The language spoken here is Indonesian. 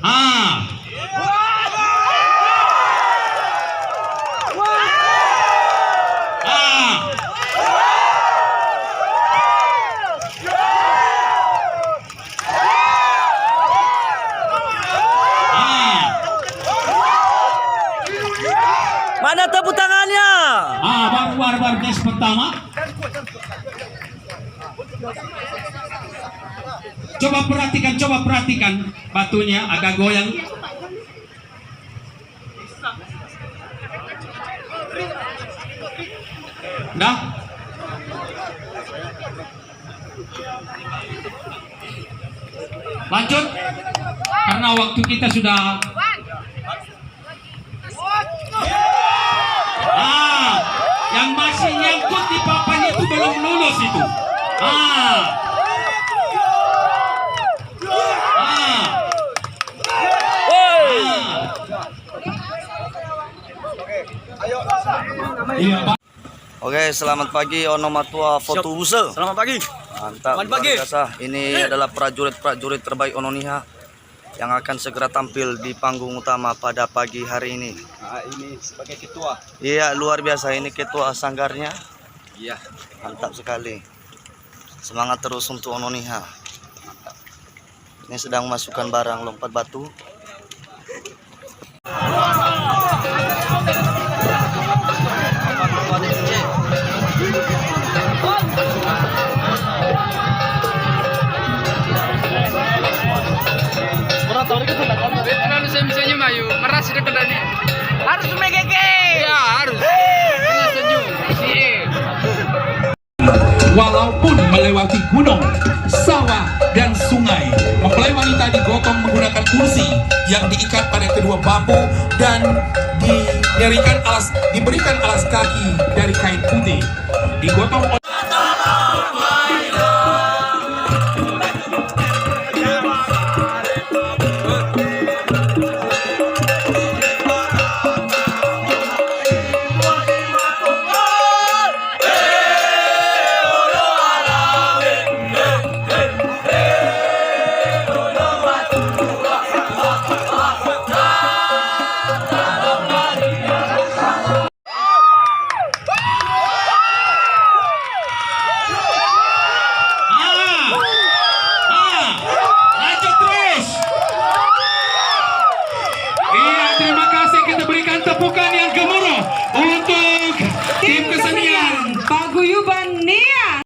Ah. Ah. Mana tepuk tangannya? Baru barbar gas pertama. Coba perhatikan batunya agak goyang. Dah. Lanjut. Karena waktu kita sudah yang masih nyangkut di papan itu belum lulus itu. Oke, selamat pagi Ono Matua Foto Buse. Selamat pagi. Mantap, Selamat pagi. luar biasa. Ini adalah prajurit-prajurit terbaik Ononiha yang akan segera tampil di panggung utama pada pagi hari ini. Ini sebagai ketua. Iya, luar biasa, ini ketua sanggarnya. Iya. Mantap sekali. Semangat terus untuk Ononiha. Ini sedang masukkan barang lompat batu. Harus megeke. Ya, harus. Senyum. Walaupun melewati gunung, sawah, dan sungai, mempelai wanita digotong menggunakan kursi yang diikat pada kedua bahu dan diberikan alas kaki dari kain putih. Digotong